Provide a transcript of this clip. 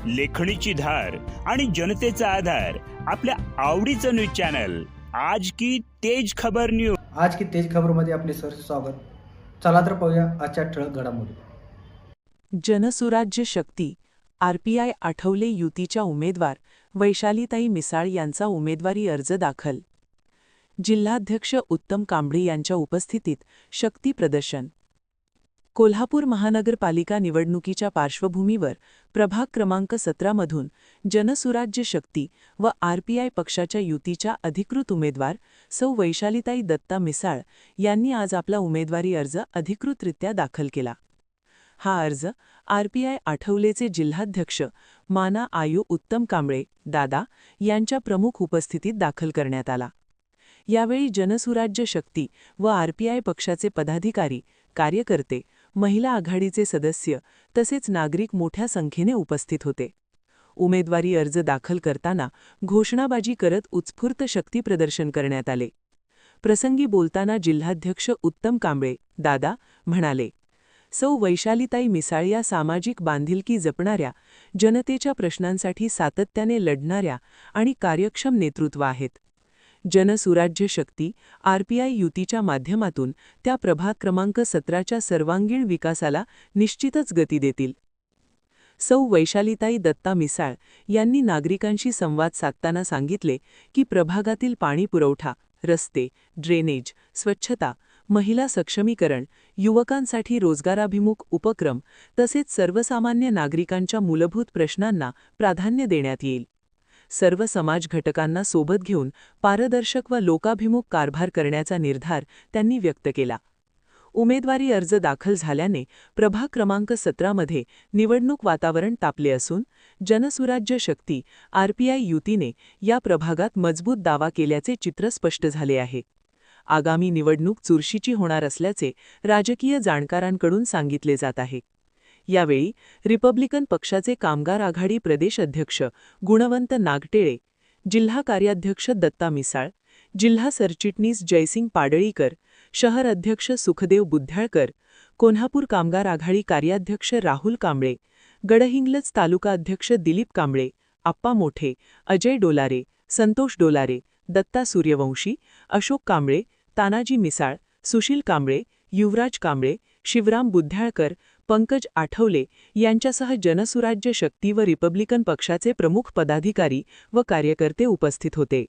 लेखणीची धार आणि जनतेचा आधार, आपल्या आवडीचं न्यूज चॅनल आज की तेज खबर न्यूज. आज की तेज खबरमध्ये आपले सहर्ष स्वागत. चला तर पाहूया आजच्या ठळक घडामोडी. जनसुराज्य शक्ती आरपीआय आठवले युतीच्या उमेदवार वैशालीताई मिसाळ यांचा उमेदवारी अर्ज दाखल. जिल्हाध्यक्ष उत्तम कांबळे यांच्या उपस्थितीत शक्ती प्रदर्शन. कोल्हापूर महानगरपालिका निवडणुकीच्या पार्श्वभूमीवर प्रभाग क्रमांक 17 मधून जनसुराज्य शक्ती व आरपीआय पक्षाच्या युतीच्या अधिकृत उमेदवार सौ वैशालीताई दत्ता मिसाळ यांनी आज आपला उमेदवारी अर्ज अधिकृतरित्या दाखल केला. हा अर्ज आरपीआय आठवलेचे जिल्हाध्यक्ष माना आयु उत्तम कांबळे दादा यांच्या प्रमुख उपस्थितीत दाखल करण्यात आला. यावेळी जनसुराज्य शक्ती व आरपीआय पक्षाचे पदाधिकारी, कार्यकर्ते, महिला आघाडीचे सदस्य तसेच नागरिक मोठ्या संख्येने उपस्थित होते. उमेदवारी अर्ज दाखल करताना घोषणाबाजी करत उत्स्फूर्त शक्तीप्रदर्शन करण्यात आले. प्रसंगी बोलताना जिल्हाध्यक्ष उत्तम कांबळे दादा म्हणाले, सौ वैशालीताई मिसाळ या सामाजिक बांधिलकी जपणाऱ्या, जनतेच्या प्रश्नांसाठी सातत्याने लढणाऱ्या आणि कार्यक्षम नेतृत्व आहेत. जनसुराज्य शक्ती आरपीआय युतीच्या माध्यमातून त्या प्रभाग क्रमांक 17च्या सर्वांगीण विकासाला निश्चितच गती देतील. सौ वैशालीताई दत्ता मिसाळ यांनी नागरिकांशी संवाद साधताना सांगितले की प्रभागातील पाणी पुरवठा, रस्ते, ड्रेनेज, स्वच्छता, महिला सक्षमीकरण, युवकांसाठी रोजगाराभिमुख उपक्रम तसेच सर्वसामान्य नागरिकांच्या मूलभूत प्रश्नांना प्राधान्य देण्यात येईल. सर्व समाज घटकांना सोबत घेऊन पारदर्शक व लोकाभिमुख कारभार करण्याचा निर्धार त्यांनी व्यक्त केला. उमेदवारी अर्ज दाखल झाल्याने प्रभाग क्रमांक 17 मध्ये निवडणूक वातावरण तापले असून जनसुराज्य शक्ती आरपीआय युतीने या प्रभागात मजबूत दावा केल्याचे चित्र स्पष्ट झाले आहे. आगामी निवडणूक चुरशीची होणार असल्याचे राजकीय जाणकारांकडून सांगितले जात आहे. यावेळी रिपब्लिकन पक्षाचे कामगार आघाडी प्रदेश अध्यक्ष गुणवंत नागटेळे, जिल्हा कार्याध्यक्ष दत्ता मिसाळ, जिल्हा सरचिटणीस जयसिंग पाडळीकर, शहर अध्यक्ष सुखदेव बुद्ध्याळकर, कोल्हापूर कामगार आघाडी कार्याध्यक्ष राहुल कांबळे, गडहिंग्लज तालुका अध्यक्ष दिलीप कांबळे, आप्पा मोठे, अजय डोलारे, संतोष डोलारे, दत्ता सूर्यवंशी, अशोक कांबळे, तानाजी मिसाळ, सुशील कांबळे, युवराज कांबळे, शिवराम बुद्ध्याळकर, पंकज आठवले यांच्यासह जनसुराज्य शक्ती व रिपब्लिकन पक्षाचे प्रमुख पदाधिकारी व कार्यकर्ते उपस्थित होते.